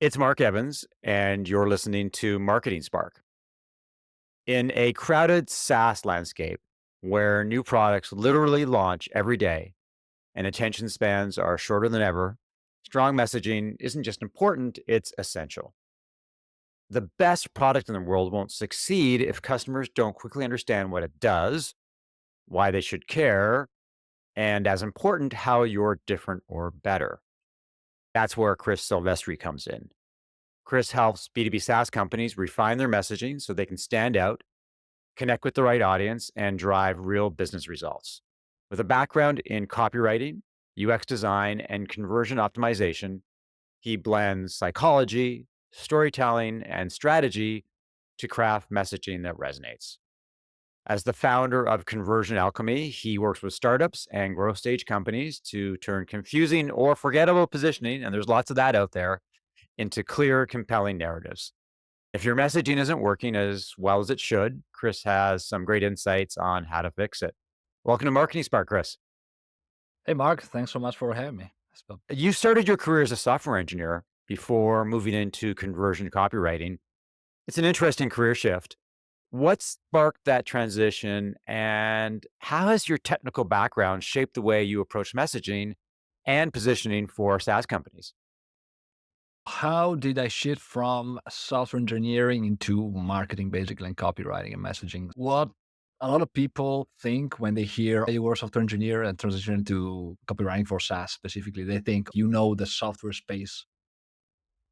It's Mark Evans, and you're listening to Marketing Spark. In a crowded SaaS landscape where new products literally launch every day and attention spans are shorter than ever, strong messaging isn't just important, it's essential. The best product in the world won't succeed if customers don't quickly understand what it does, why they should care, and as important, how you're different or better. That's where Chris Silvestri comes in. Chris helps B2B SaaS companies refine their messaging so they can stand out, connect with the right audience, and drive real business results. With a background in copywriting, UX design, and conversion optimization, he blends psychology, storytelling, and strategy to craft messaging that resonates. As the founder of Conversion Alchemy, he works with startups and growth stage companies to turn confusing or forgettable positioning, and there's lots of that out there, into clear, compelling narratives. If your messaging isn't working as well as it should, Chris has some great insights on how to fix it. Welcome to Marketing Spark, Chris. Hey, Mark, thanks so much for having me. You started your career as a software engineer before moving into conversion copywriting. It's an interesting career shift. What sparked that transition, and how has your technical background shaped the way you approach messaging and positioning for SaaS companies? How did I shift from software engineering into marketing, basically, and copywriting and messaging? What a lot of people think when they hear you were a software engineer and transition into copywriting for SaaS specifically, they think you know the software space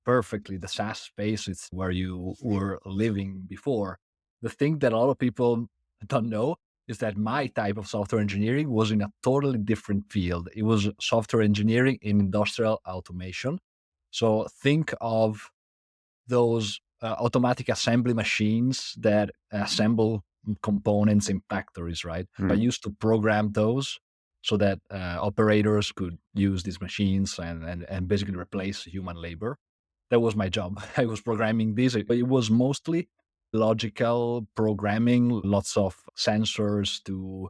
perfectly. The SaaS space is where you were living before. The thing that a lot of people don't know is that my type of software engineering was in a totally different field. It was software engineering in industrial automation. So think of those automatic assembly machines that assemble components in factories, right? I Mhm. used to program those so that operators could use these machines and basically replace human labor. That was my job. I was programming this. It was mostly logical programming, lots of sensors to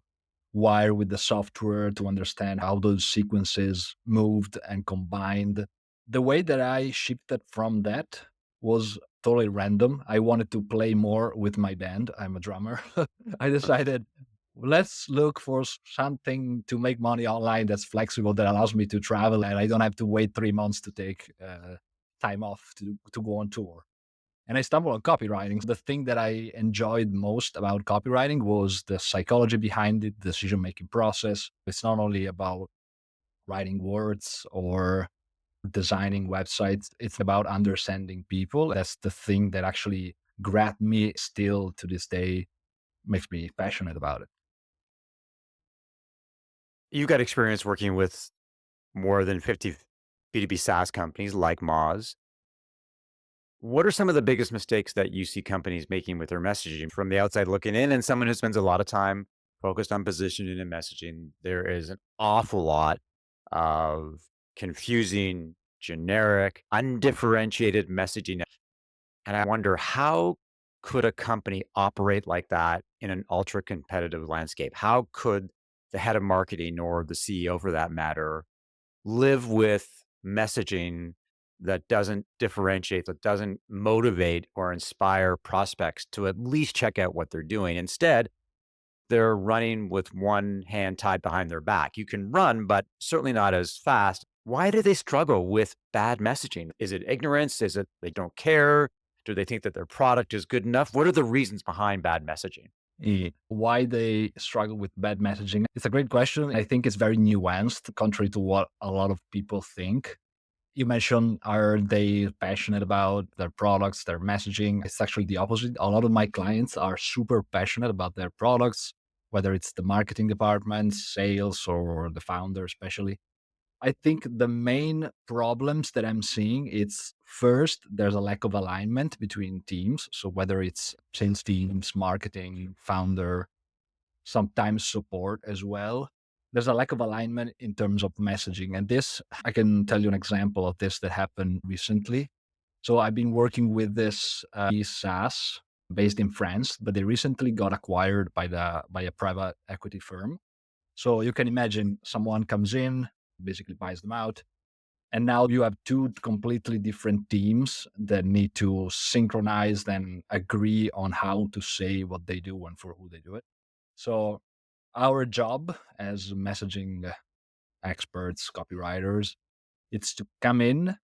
wire with the software to understand how those sequences moved and combined. The way that I shifted from that was totally random. I wanted to play more with my band. I'm a drummer. I decided, let's look for something to make money online that's flexible, that allows me to travel, and I don't have to wait 3 months to take time off to go on tour. And I stumbled on copywriting. The thing that I enjoyed most about copywriting was the psychology behind it, the decision making process. It's not only about writing words or designing websites, it's about understanding people. That's the thing that actually grabbed me, still to this day makes me passionate about it. You got experience working with more than 50 B2B SaaS companies like Moz. What are some of the biggest mistakes that you see companies making with their messaging from the outside looking in, and someone who spends a lot of time focused on positioning and messaging? There is an awful lot of confusing, generic, undifferentiated messaging. And I wonder, how could a company operate like that in an ultra competitive landscape? How could the head of marketing or the CEO for that matter live with messaging that doesn't differentiate, that doesn't motivate or inspire prospects to at least check out what they're doing? Instead, they're running with one hand tied behind their back. You can run, but certainly not as fast. Why do they struggle with bad messaging? Is it ignorance? Is it they don't care? Do they think that their product is good enough? What are the reasons behind bad messaging? Why they struggle with bad messaging? It's a great question. I think it's very nuanced, contrary to what a lot of people think. You mentioned, are they passionate about their products, their messaging? It's actually the opposite. A lot of my clients are super passionate about their products, whether it's the marketing department, sales, or the founder, especially. I think the main problems that I'm seeing, it's first, there's a lack of alignment between teams. So whether it's sales teams, marketing, founder, sometimes support as well. There's a lack of alignment in terms of messaging. And this, I can tell you an example of this that happened recently. So I've been working with this SaaS based in France, but they recently got acquired by a private equity firm. So you can imagine someone comes in, basically buys them out. And now you have two completely different teams that need to synchronize and agree on how to say what they do and for who they do it. So our job as messaging experts, copywriters, it's to come in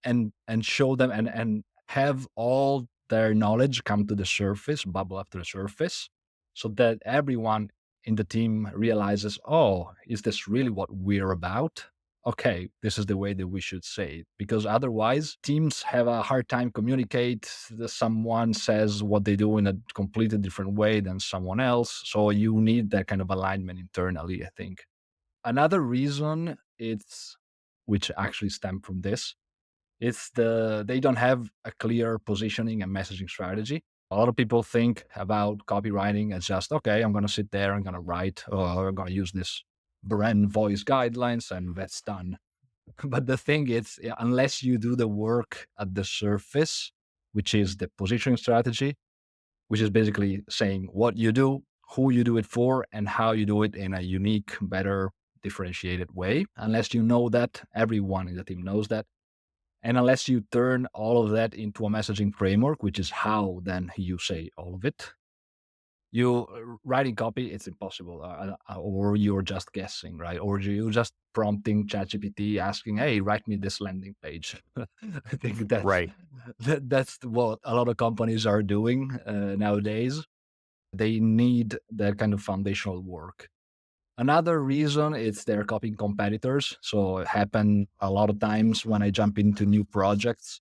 and show them and have all their knowledge come to the surface, bubble up to the surface, so that everyone in the team realizes, oh, is this really what we're about? Okay, this is the way that we should say it. Because otherwise, teams have a hard time communicate. Someone says what they do in a completely different way than someone else. So you need that kind of alignment internally, I think. Another reason it's which actually stem from this, it's they don't have a clear positioning and messaging strategy. A lot of people think about copywriting as just, okay, I'm going to sit there, I'm going to write, or I'm going to use this brand voice guidelines, and that's done. But the thing is, yeah, unless you do the work at the surface, which is the positioning strategy, which is basically saying what you do, who you do it for, and how you do it in a unique, better, differentiated way. Unless you know that, everyone in the team knows that. And unless you turn all of that into a messaging framework, which is how then you say all of it, you writing copy, it's impossible, or you're just guessing, right? Or you're just prompting ChatGPT, asking, "Hey, write me this landing page." I think Right. that's what a lot of companies are doing nowadays. They need that kind of foundational work. Another reason is they're copying competitors. So it happen a lot of times when I jump into new projects.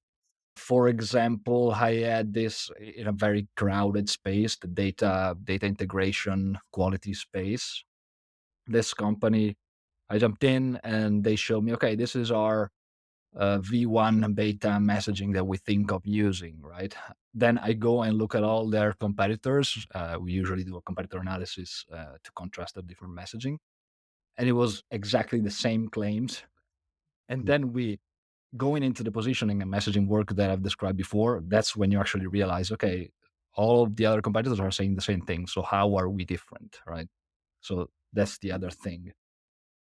For example, I had this in a very crowded space, the data integration quality space. This company, I jumped in and they showed me, okay, this is our V1 beta messaging that we think of using, right? Then I go and look at all their competitors. We usually do a competitor analysis to contrast the different messaging. And it was exactly the same claims. And then we going into the positioning and messaging work that I've described before, that's when you actually realize, okay, all of the other competitors are saying the same thing. So how are we different, right? So that's the other thing.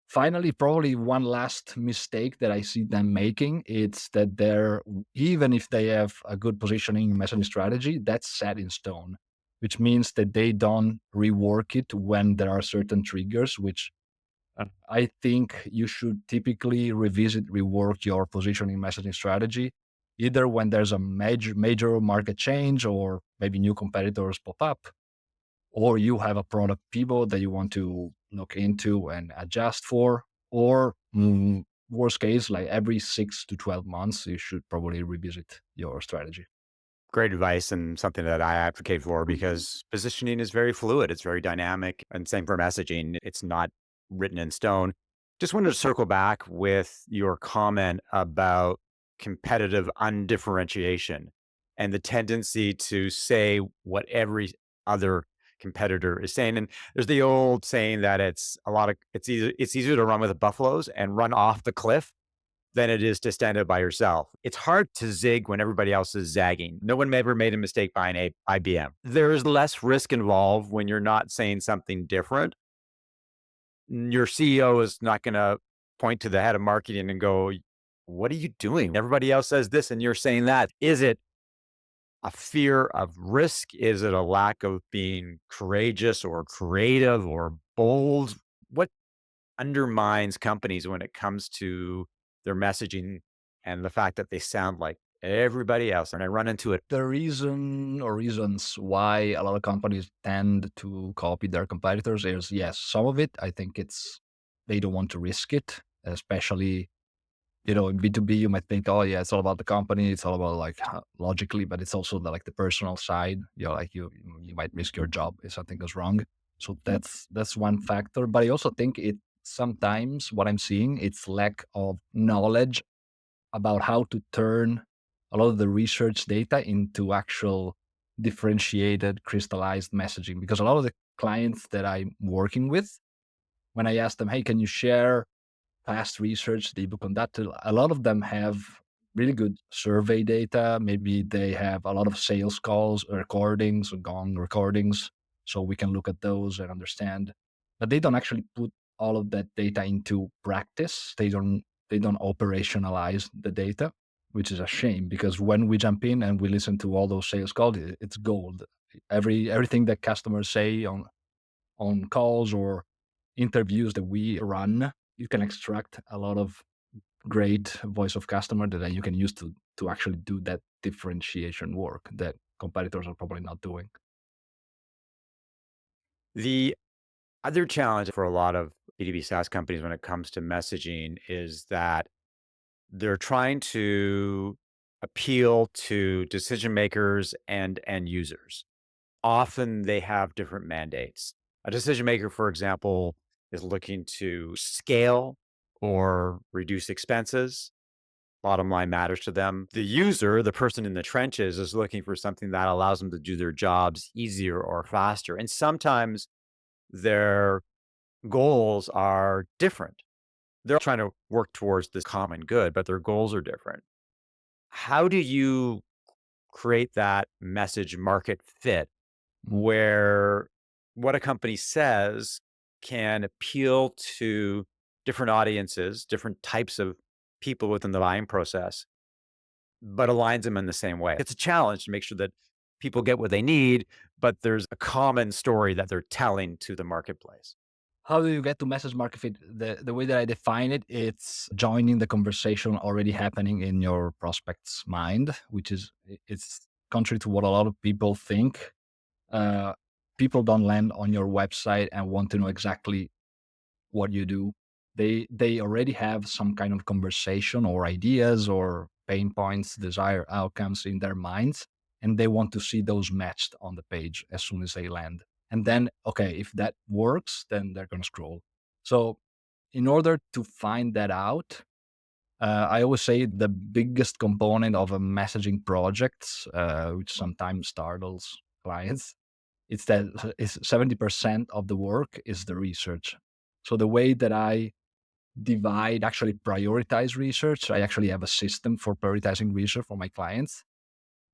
Finally, probably one last mistake that I see them making, it's that they're even if they have a good positioning messaging strategy, that's set in stone, which means that they don't rework it when there are certain triggers, which I think you should typically revisit, rework your positioning messaging strategy, either when there's a major market change or maybe new competitors pop up, or you have a product pivot that you want to look into and adjust for, or worst case, like every 6 to 12 months, you should probably revisit your strategy. Great advice and something that I advocate for because positioning is very fluid. It's very dynamic. And same for messaging. It's not written in stone. Just wanted to circle back with your comment about competitive undifferentiation and the tendency to say what every other competitor is saying. And there's the old saying that it's easier to run with the buffaloes and run off the cliff than it is to stand up by yourself. It's hard to zig when everybody else is zagging. No one ever made a mistake buying a IBM. There's less risk involved when you're not saying something different. Your CEO is not going to point to the head of marketing and go, "What are you doing? Everybody else says this and you're saying that." Is it a fear of risk? Is it a lack of being courageous or creative or bold? What undermines companies when it comes to their messaging and the fact that they sound like everybody else? And I run into it. The reason or reasons why a lot of companies tend to copy their competitors is yes, some of it, I think it's they don't want to risk it, especially, in B2B, you might think, oh yeah, it's all about the company, it's all about like logically, but it's also like the personal side. Like you might risk your job if something goes wrong. So that's one factor. But I also think it sometimes what I'm seeing, it's lack of knowledge about how to turn a lot of the research data into actual differentiated, crystallized messaging. Because a lot of the clients that I'm working with, when I ask them, hey, can you share past research that you've conducted? A lot of them have really good survey data. Maybe they have a lot of sales calls, recordings, or gone recordings. So we can look at those and understand. But they don't actually put all of that data into practice. They don't they don't operationalize the data, which is a shame because when we jump in and we listen to all those sales calls, it's gold. Everything that customers say on calls or interviews that we run, you can extract a lot of great voice of customer that then you can use to actually do that differentiation work that competitors are probably not doing. The other challenge for a lot of B2B SaaS companies when it comes to messaging is that they're trying to appeal to decision makers and end users. Often they have different mandates. A decision maker, for example, is looking to scale or reduce expenses. Bottom line matters to them. The user, the person in the trenches, is looking for something that allows them to do their jobs easier or faster. And sometimes their goals are different. They're trying to work towards this common good, but their goals are different. How do you create that message market fit Mm. where what a company says can appeal to different audiences, different types of people within the buying process, but aligns them in the same way? It's a challenge to make sure that people get what they need, but there's a common story that they're telling to the marketplace. How do you get to message market fit? The way that I define it, it's joining the conversation already happening in your prospect's mind, which is it's contrary to what a lot of people think. Uh, People don't land on your website and want to know exactly what you do. They already have some kind of conversation or ideas or pain points, desired outcomes in their minds, and they want to see those matched on the page as soon as they land. And then, okay, if that works, then they're gonna scroll. So in order to find that out, I always say the biggest component of a messaging project, which sometimes startles clients, it's that it's 70% of the work is the research. So the way that I divide, actually prioritize research, I actually have a system for prioritizing research for my clients.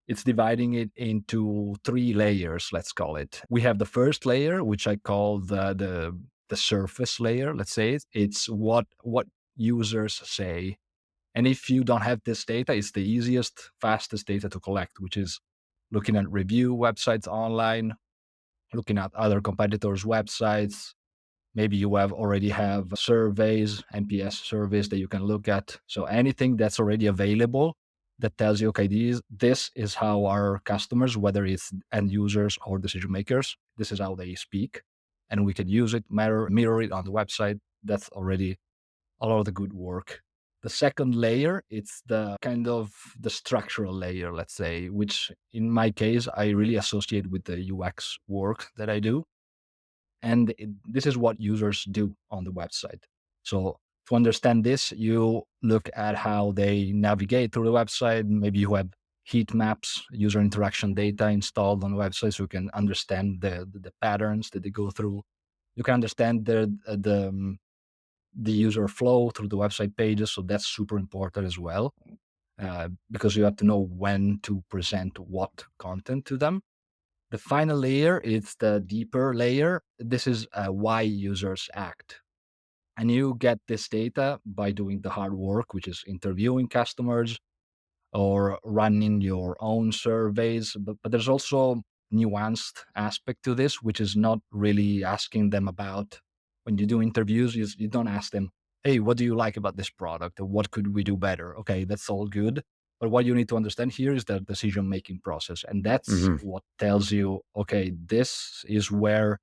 It's dividing it into three layers, let's call it. We have the first layer, which I call the surface layer. Let's say it's what users say. And if you don't have this data, it's the easiest, fastest data to collect, which is looking at review websites online, looking at other competitors' websites. Maybe you have already have surveys, NPS surveys that you can look at. So anything that's already available that tells you, okay, this is how our customers, whether it's end users or decision makers, this is how they speak. And we can use it, mirror it on the website. That's already a lot of the good work. The second layer, it's the kind of the structural layer, let's say, which in my case, I really associate with the UX work that I do. And this is what users do on the website. So to understand this, you look at how they navigate through the website. Maybe you have heat maps, user interaction data installed on the website, so you can understand the patterns that they go through. You can understand the user flow through the website pages. So that's super important as well, because you have to know when to present what content to them. The final layer is the deeper layer. This is why users act. And you get this data by doing the hard work, which is interviewing customers or running your own surveys. But there's also nuanced aspect to this, which is not really asking them about when you do interviews, you don't ask them, hey, what do you like about this product? Or what could we do better? Okay, that's all good. But what you need to understand here is the decision making process. And that's Mhm. what tells you, okay, this is where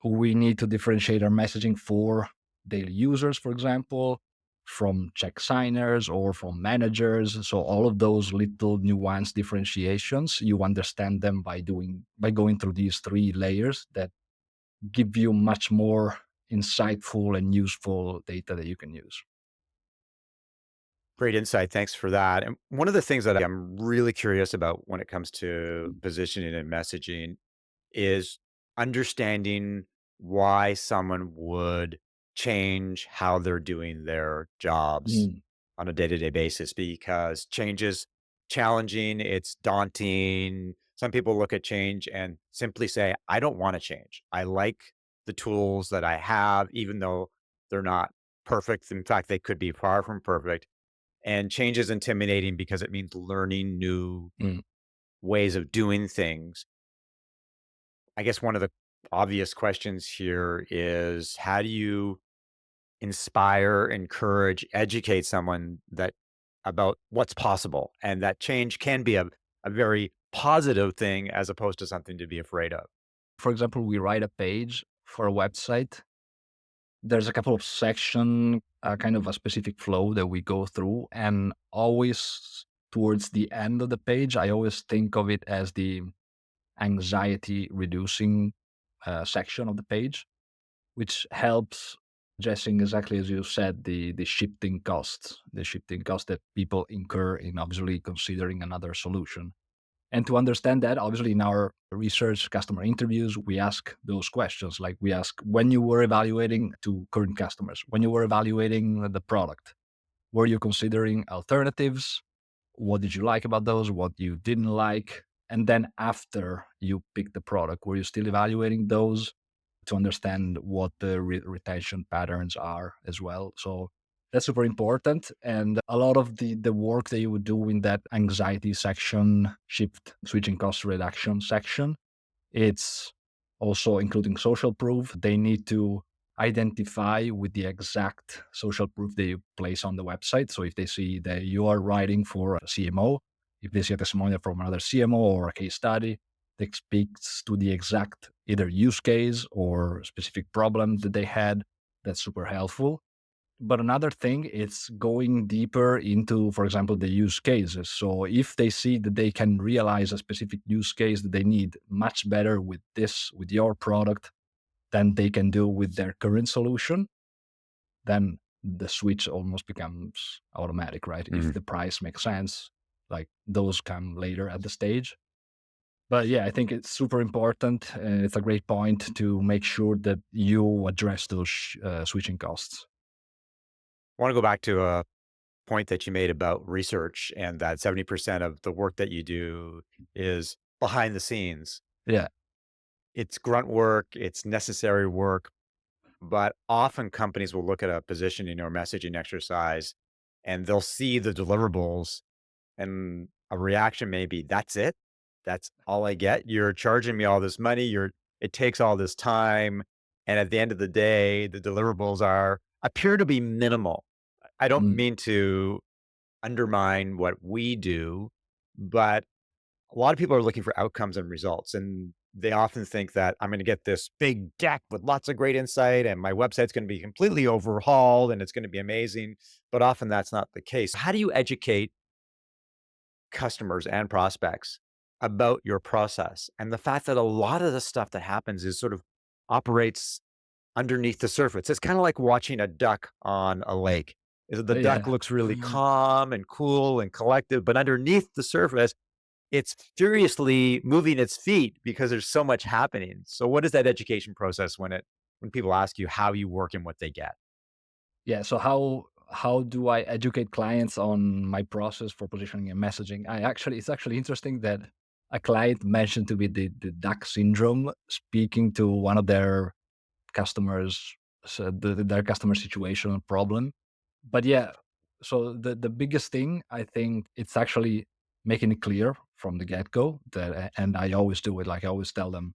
we need to differentiate our messaging for daily users, for example, from check signers or from managers. So all of those little nuanced differentiations, you understand them by going through these three layers that give you much more insightful and useful data that you can use. Great insight. Thanks for that. And one of the things that I'm really curious about when it comes to positioning and messaging is understanding why someone would change how they're doing their jobs Mm, on a day-to-day basis because change is challenging, it's daunting. Some people look at change and simply say, I don't want to change. I like the tools that I have, even though they're not perfect. In fact, they could be far from perfect. And change is intimidating because it means learning new Mm. ways of doing things. I guess one of the obvious questions here is how do you inspire, encourage, educate someone that about what's possible and that change can be a very positive thing as opposed to something to be afraid of. For example, we write a page for a website. There's a couple of section, kind of a specific flow that we go through, and always towards the end of the page, I always think of it as the anxiety reducing section of the page, which helps addressing exactly as you said the shifting costs that people incur in obviously considering another solution. And to understand that, obviously, in our research, customer interviews, we ask those questions. Like we ask when you were evaluating to current customers, when you were evaluating the product, were you considering alternatives? What did you like about those? What you didn't like? And then after you pick the product, were you still evaluating those to understand what the retention patterns are as well? So that's super important. And a lot of the work that you would do in that anxiety section, shift, switching cost reduction section, it's also including social proof. They need to identify with the exact social proof that you place on the website. So if they see that you are writing for a CMO, if they see a testimonial from another CMO or a case study that speaks to the exact either use case or specific problem that they had, that's super helpful. But another thing is going deeper into, for example, the use cases. So if they see that they can realize a specific use case that they need much better with this, with your product, than they can do with their current solution, then the switch almost becomes automatic, right? If Mm. the price makes sense, like those come later at the stage. But yeah, I think it's super important. It's a great point to make sure that you address those switching costs. I want to go back to a point that you made about research and that 70% of the work that you do is behind the scenes. Yeah. It's grunt work, it's necessary work, but often companies will look at a positioning or messaging exercise and they'll see the deliverables and a reaction may be, that's it. That's all I get. You're charging me all this money. It takes all this time. And at the end of the day, the deliverables appear to be minimal. I don't Mm. mean to undermine what we do, but a lot of people are looking for outcomes and results. And they often think that I'm going to get this big deck with lots of great insight and my website's going to be completely overhauled and it's going to be amazing. But often that's not the case. How do you educate customers and prospects about your process and the fact that a lot of the stuff that happens is sort of operates underneath the surface? It's kind of like watching a duck on a lake. Is that the duck Yeah. looks really calm and cool and collective, but underneath the surface, it's furiously moving its feet because there's so much happening. So what is that education process when people ask you how you work and what they get? Yeah. So how do I educate clients on my process for positioning and messaging? It's actually interesting that a client mentioned to me the duck syndrome, speaking to one of their customers, so their customer situation and problem. But yeah, so the biggest thing I think it's actually making it clear from the get go that, and I always do it. Like I always tell them,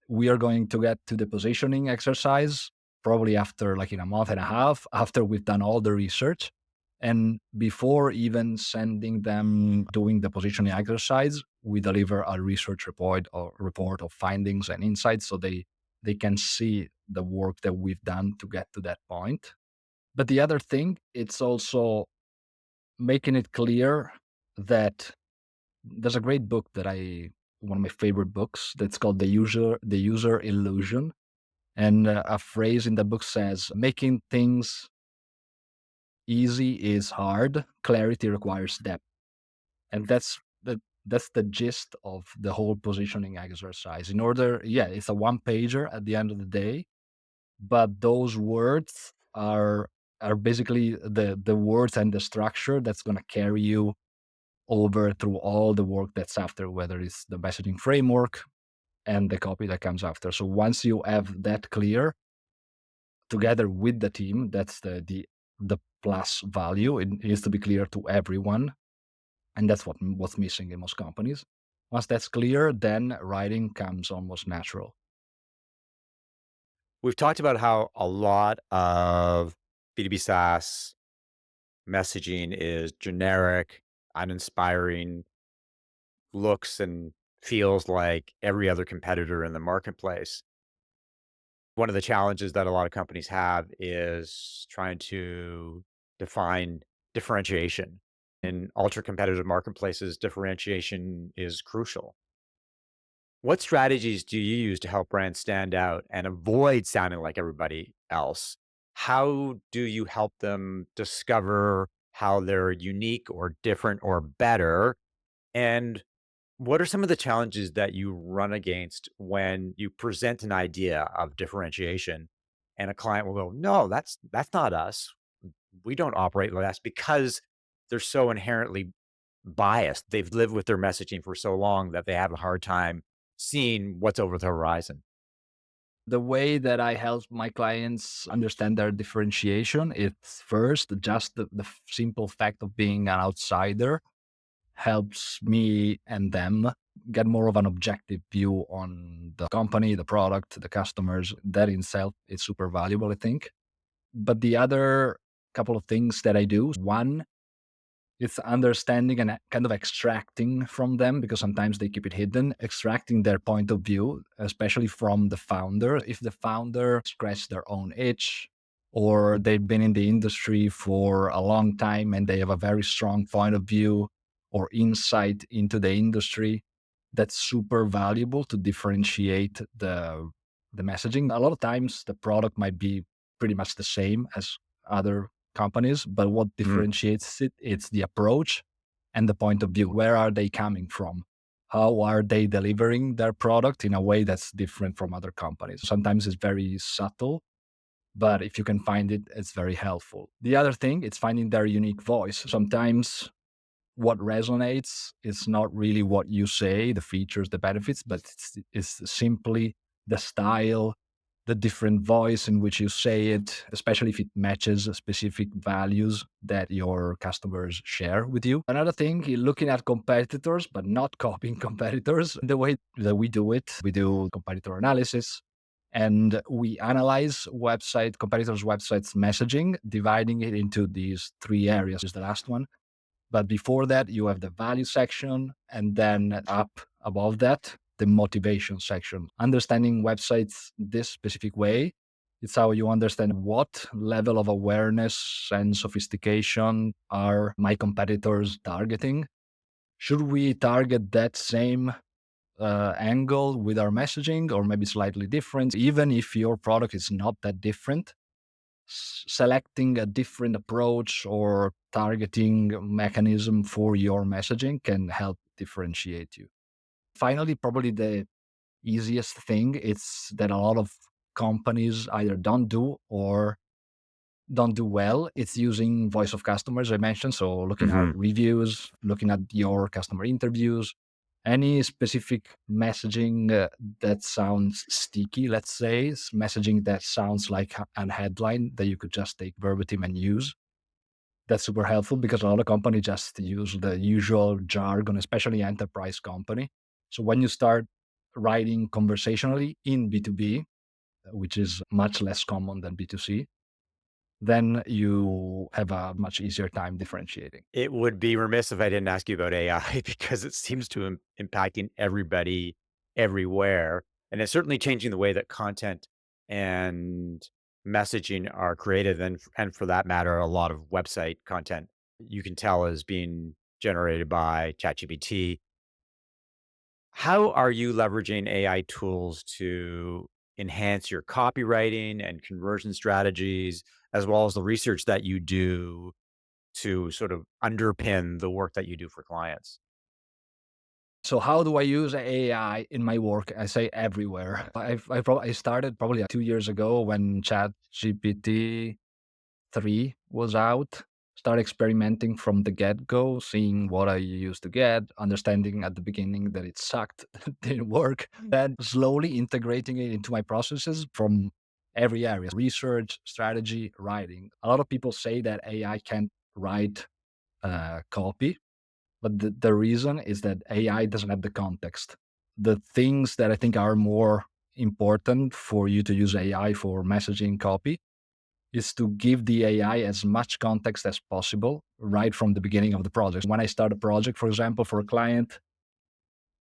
we are going to get to the positioning exercise probably after like in a month and a half after we've done all the research, and before even sending them doing the positioning exercise, we deliver a research report of findings and insights so they can see the work that we've done to get to that point. But the other thing, it's also making it clear that there's a great book that I one of my favorite books that's called the user illusion. And a phrase in the book says, making things easy is hard, clarity requires depth. And that's the gist of the whole positioning exercise. In order, yeah, it's a one pager at the end of the day, but those words are basically the words and the structure that's going to carry you over through all the work that's after, whether it's the messaging framework and the copy that comes after. So once you have that clear, together with the team. That's the plus value. It needs to be clear to everyone, and that's what's missing in most companies. Once that's clear, then writing comes almost natural. We've talked about how a lot of B2B SaaS messaging is generic, uninspiring, looks and feels like every other competitor in the marketplace. One of the challenges that a lot of companies have is trying to define differentiation. In ultra competitive marketplaces, differentiation is crucial. What strategies do you use to help brands stand out and avoid sounding like everybody else? How do you help them discover how they're unique or different or better? And what are some of the challenges that you run against when you present an idea of differentiation and a client will go, "No, that's not us. We don't operate like that," because they're so inherently biased. They've lived with their messaging for so long that they have a hard time seeing what's over the horizon. The way that I help my clients understand their differentiation is first just the simple fact of being an outsider helps me and them get more of an objective view on the company, the product, the customers. That in itself is super valuable, I think. But the other couple of things that I do, one, it's understanding and kind of extracting from them because sometimes they keep it hidden, extracting their point of view, especially from the founder. If the founder scratched their own itch or they've been in the industry for a long time and they have a very strong point of view or insight into the industry, that's super valuable to differentiate the messaging. A lot of times the product might be pretty much the same as other companies, but what Mhm. differentiates it, it's the approach and the point of view. Where are they coming from? How are they delivering their product in a way that's different from other companies? Sometimes it's very subtle, but if you can find it, it's very helpful. The other thing, it's finding their unique voice. Sometimes what resonates is not really what you say, the features, the benefits, but it's simply the style, the different voice in which you say it, especially if it matches specific values that your customers share with you. Another thing, looking at competitors, but not copying competitors. The way that we do it, we do competitor analysis and we analyze competitors' websites messaging, dividing it into these three areas. Is the last one, but before that, you have the value section, and then up above that, the motivation section. Understanding websites this specific way, it's how you understand what level of awareness and sophistication are my competitors targeting. Should we target that same angle with our messaging, or maybe slightly different, even if your product is not that different? Selecting a different approach or targeting mechanism for your messaging can help differentiate you. Finally, probably the easiest thing is that a lot of companies either don't do or don't do well. It's using voice of customers, I mentioned. So looking at Mhm. reviews, looking at your customer interviews, any specific messaging that sounds sticky, let's say, messaging that sounds like an headline that you could just take verbatim and use. That's super helpful because a lot of companies just use the usual jargon, especially enterprise company. So when you start writing conversationally in B2B, which is much less common than B2C, then you have a much easier time differentiating. It would be remiss if I didn't ask you about AI because it seems to impacting everybody everywhere. And it's certainly changing the way that content and messaging are created. And for that matter, a lot of website content you can tell is being generated by ChatGPT. How are you leveraging AI tools to enhance your copywriting and conversion strategies, as well as the research that you do to sort of underpin the work that you do for clients? So how do I use AI in my work? I say everywhere. I started probably 2 years ago when ChatGPT 3 was out. Start experimenting from the get go, seeing what I used to get, understanding at the beginning that it sucked, didn't work, then slowly integrating it into my processes from every area: research, strategy, writing. A lot of people say that AI can't write copy, but the reason is that AI doesn't have the context. The things that I think are more important for you to use AI for messaging copy is to give the AI as much context as possible right from the beginning of the project. When I start a project, for example, for a client,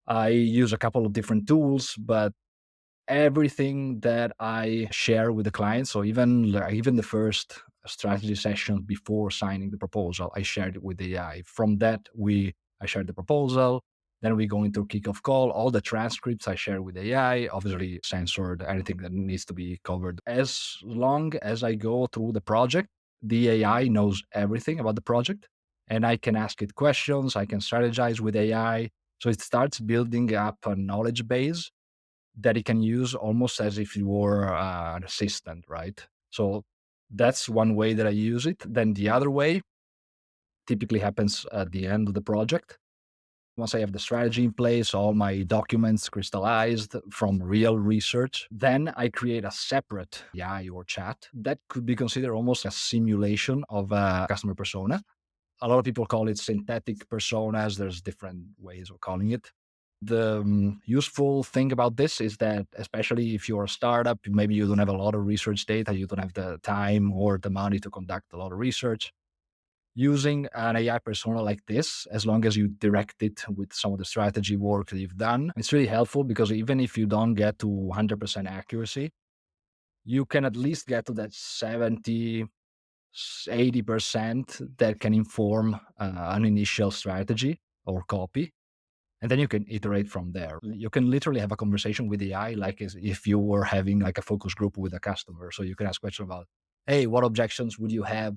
I use a couple of different tools, but everything that I share with the client, so even the first strategy session before signing the proposal, I shared it with AI. From that, we I shared the proposal. Then we go into kickoff call. All the transcripts I share with AI, obviously censored, anything that needs to be covered. As long as I go through the project, the AI knows everything about the project, and I can ask it questions. I can strategize with AI. So it starts building up a knowledge base that it can use almost as if you were an assistant, right? So that's one way that I use it. Then the other way typically happens at the end of the project. Once I have the strategy in place, all my documents crystallized from real research, then I create a separate AI or chat that could be considered almost a simulation of a customer persona. A lot of people call it synthetic personas. There's different ways of calling it. The useful thing about this is that, especially if you're a startup, maybe you don't have a lot of research data, you don't have the time or the money to conduct a lot of research. Using an AI persona like this, as long as you direct it with some of the strategy work that you've done, it's really helpful because even if you don't get to 100% accuracy, you can at least get to that 70, 80% that can inform an initial strategy or copy, and then you can iterate from there. You can literally have a conversation with AI like as if you were having like a focus group with a customer. So you can ask questions about, hey, what objections would you have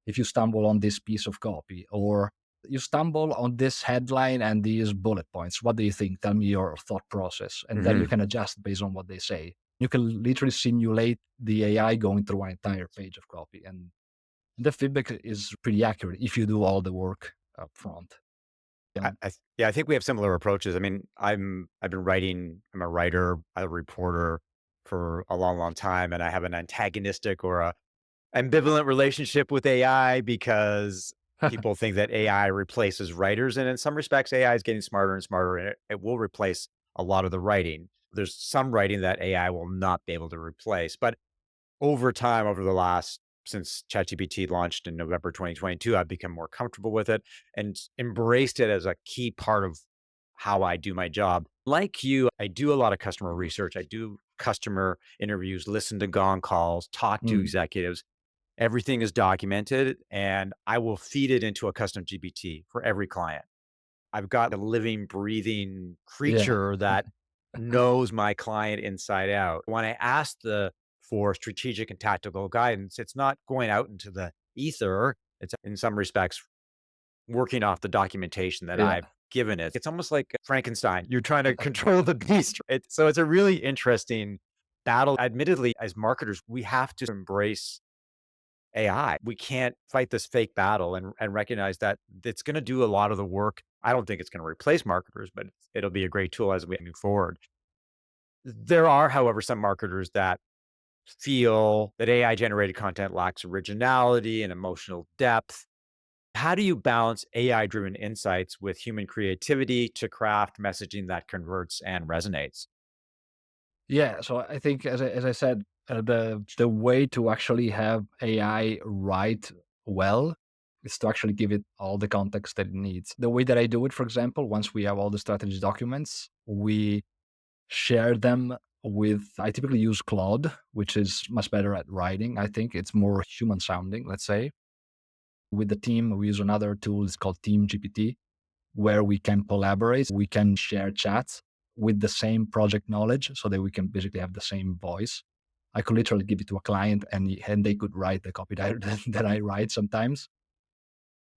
if you stumble on this piece of copy? Or you stumble on this headline and these bullet points. What do you think? Tell me your thought process. And then you Mhm. can adjust based on what they say. You can literally simulate the AI going through an entire page of copy. And the feedback is pretty accurate if you do all the work up front. And Yeah, I think we have similar approaches. I mean, I've been writing. I'm a writer, a reporter for a long, long time, and I have an antagonistic or a ambivalent relationship with AI because people think that AI replaces writers, and in some respects, AI is getting smarter and smarter, and it will replace a lot of the writing. There's some writing that AI will not be able to replace, but over time, over the last since ChatGPT launched in November 2022, I've become more comfortable with it and embraced it as a key part of how I do my job. Like you, I do a lot of customer research. I do customer interviews, listen to gong calls, talk to mm, executives. Everything is documented and I will feed it into a custom GPT for every client. I've got a living, breathing yeah. creature that knows my client inside out. When I ask for strategic and tactical guidance, it's not going out into the ether. It's in some respects working off the documentation that Yeah. I've given it. It's almost like Frankenstein. You're trying to control the beast. So it's a really interesting battle. Admittedly, as marketers, we have to embrace AI. We can't fight this fake battle and recognize that it's going to do a lot of the work. I don't think it's going to replace marketers, but it'll be a great tool as we move forward. There are, however, some marketers that feel that AI generated content lacks originality and emotional depth. How do you balance AI driven insights with human creativity to craft messaging that converts and resonates? Yeah, so I think as I said, the way to actually have AI write well is to actually give it all the context that it needs. The way that I do it, for example, once we have all the strategy documents, we share them with I typically use Claude, which is much better at writing. I think it's more human sounding, let's say. With the team, we use another tool, it's called Team GPT, where we can collaborate, we can share chats with the same project knowledge so that we can basically have the same voice. I could literally give it to a client and they could write the copy that I write sometimes.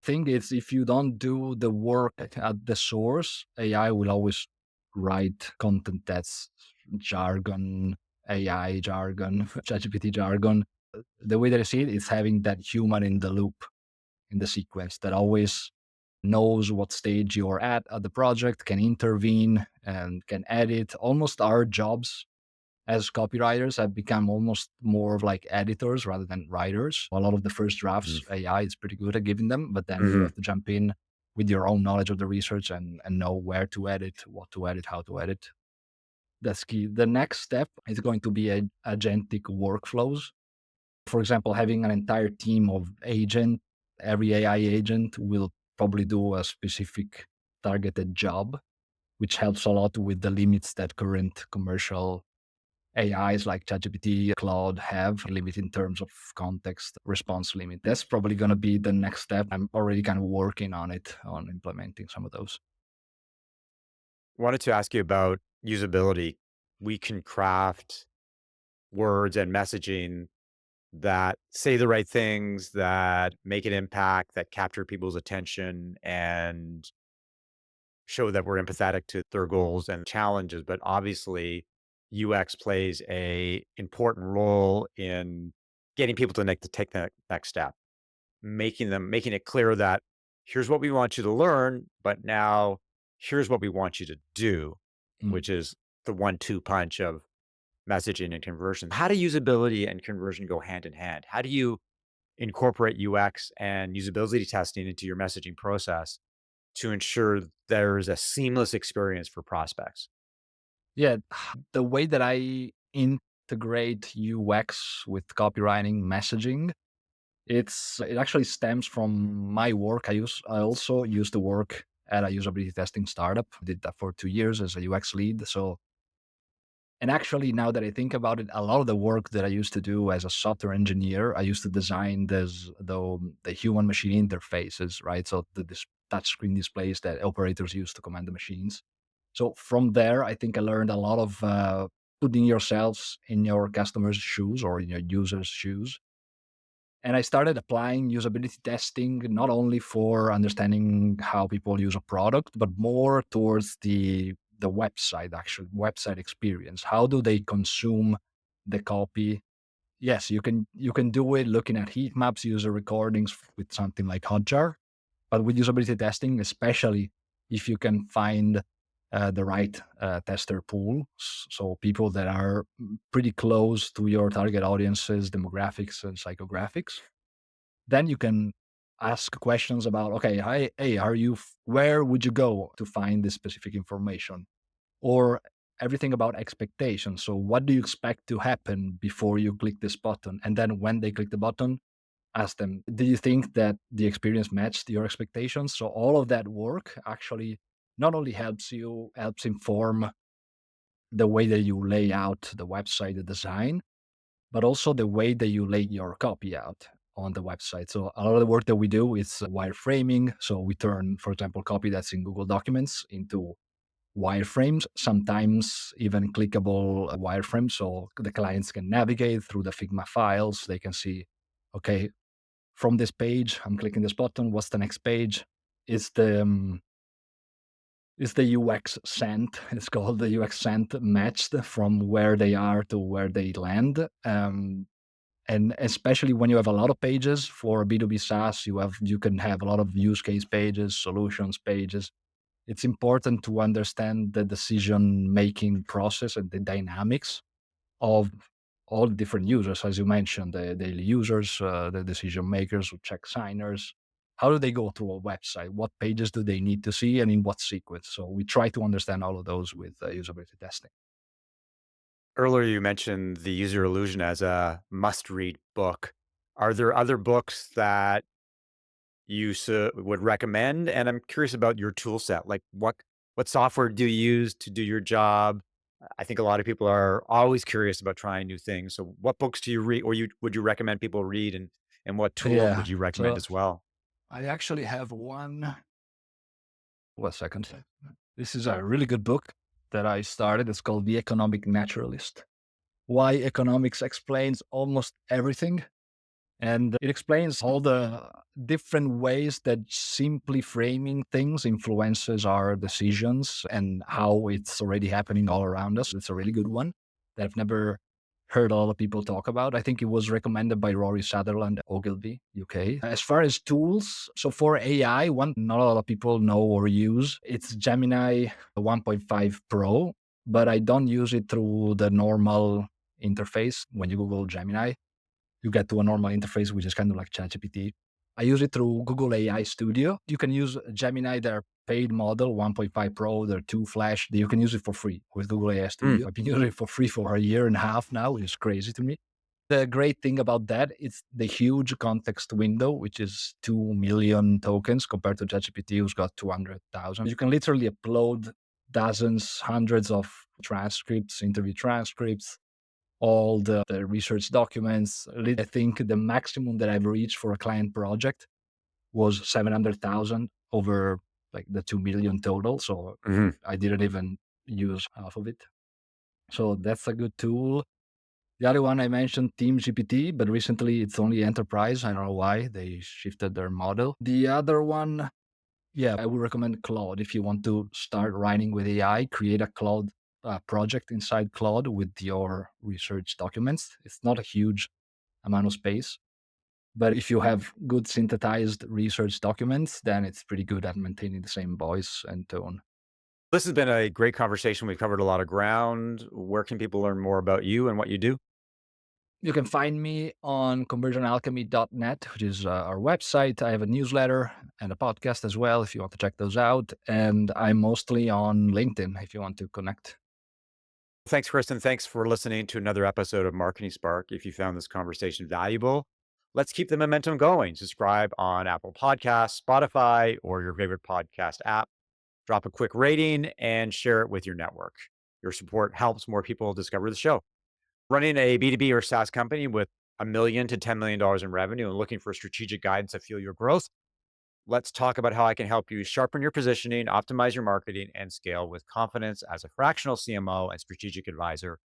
Thing is, if you don't do the work at the source, AI will always write content that's jargon, AI jargon, ChatGPT jargon. The way that I see it is having that human in the loop in the sequence that always knows what stage you're at the project, can intervene and can edit. Almost our jobs as copywriters have become almost more of like editors rather than writers. A lot of the first drafts, AI is pretty good at giving them, but then you Mm-hmm. have to jump in with your own knowledge of the research and know where to edit, what to edit, how to edit. That's key. The next step is going to be agentic workflows. For example, having an entire team of agent, every AI agent will probably do a specific targeted job, which helps a lot with the limits that current commercial AIs like ChatGPT, Claude have, limit in terms of context, response limit. That's probably going to be the next step. I'm already kind of working on it, on implementing some of those. Wanted to ask you about usability. We can craft words and messaging that say the right things, that make an impact, that capture people's attention and show that we're empathetic to their goals and challenges. But obviously, UX plays a important role in getting people to take that next step, making it clear that here's what we want you to learn, but now here's what we want you to do, Mm. which is the 1-2 punch of messaging and conversion. How do usability and conversion go hand in hand? How do you incorporate UX and usability testing into your messaging process to ensure there's a seamless experience for prospects? Yeah, the way that I integrate UX with copywriting messaging, it actually stems from my work. I also used to work at a usability testing startup. Did that for 2 years as a UX lead. So, and actually, now that I think about it, a lot of the work that I used to do as a software engineer, I used to design the human machine interfaces, right? So this touchscreen displays that operators use to command the machines. So from there, I think I learned a lot of putting yourselves in your customer's shoes or in your user's shoes. And I started applying usability testing not only for understanding how people use a product, but more towards the website, actual website experience. How do they consume the copy? Yes, you can do it looking at heat maps, user recordings with something like Hotjar, but with usability testing, especially if you can find the right tester pool, so people that are pretty close to your target audience's demographics and psychographics, then you can ask questions about, okay, hi, hey, where would you go to find this specific information? Or everything about expectations. So what do you expect to happen before you click this button? And then when they click the button, ask them, do you think that the experience matched your expectations? So all of that work actually not only helps inform the way that you lay out the website, the design, but also the way that you lay your copy out on the website. So a lot of the work that we do is wireframing. So we turn, for example, copy that's in Google Documents into wireframes, sometimes even clickable wireframes. So the clients can navigate through the Figma files. They can see, okay, from this page, I'm clicking this button. What's the next page? Is the UX sent? It's called the UX sent matched from where they are to where they land. And especially when you have a lot of pages for B2B SaaS, you can have a lot of use case pages, solutions pages. It's important to understand the decision making process and the dynamics of all the different users, as you mentioned, the daily users, the decision makers, check signers. How do they go through a website? What pages do they need to see, and in what sequence? So we try to understand all of those with usability testing. Earlier, you mentioned The User Illusion as a must-read book. Are there other books that would recommend? And I'm curious about your tool set. Like what software do you use to do your job? I think a lot of people are always curious about trying new things. So what books do you read or would you recommend people read and what tools Yeah. would you recommend So as well? I actually have one. One second. This is a really good book that I started. It's called The Economic Naturalist. Why economics explains almost everything. And it explains all the different ways that simply framing things influences our decisions and how it's already happening all around us. It's a really good one that I've never heard a lot of people talk about. I think it was recommended by Rory Sutherland, Ogilvy, UK. As far as tools, so for AI, one not a lot of people know or use, it's Gemini 1.5 Pro. but I don't use it through the normal interface. When you Google Gemini, you get to a normal interface, which is kind of like ChatGPT. I use it through Google AI Studio. You can use Gemini, their paid model, 1.5 Pro, their 2 Flash. You can use it for free with Google AI Mm. Studio. I've been using it for free for a year and a half now, which is crazy to me. The great thing about that is the huge context window, which is 2 million tokens compared to ChatGPT, who's got 200,000. You can literally upload dozens, hundreds of transcripts, interview transcripts, all the research documents. I think the maximum that I've reached for a client project was 700,000 over like the 2 million total. So Mhm. I didn't even use half of it. So that's a good tool. The other one I mentioned, Team GPT, but recently it's only enterprise. I don't know why they shifted their model. The other one, yeah, I would recommend Claude. If you want to start writing with AI, create a Claude project inside Claude with your research documents. It's not a huge amount of space, but if you have good synthesized research documents, then it's pretty good at maintaining the same voice and tone. This has been a great conversation. We've covered a lot of ground. Where can people learn more about you and what you do? You can find me on conversionalchemy.net, which is our website. I have a newsletter and a podcast as well if you want to check those out. And I'm mostly on LinkedIn if you want to connect. Thanks, Kristen. Thanks for listening to another episode of Marketing Spark. If you found this conversation valuable, let's keep the momentum going. Subscribe on Apple Podcasts, Spotify, or your favorite podcast app. Drop a quick rating and share it with your network. Your support helps more people discover the show. Running a B2B or SaaS company with $1 million to $10 million in revenue and looking for strategic guidance to fuel your growth? Let's talk about how I can help you sharpen your positioning, optimize your marketing, and scale with confidence as a fractional CMO and strategic advisor.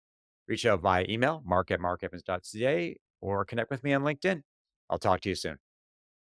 Reach out via email, mark@markevans.ca, or connect with me on LinkedIn. I'll talk to you soon.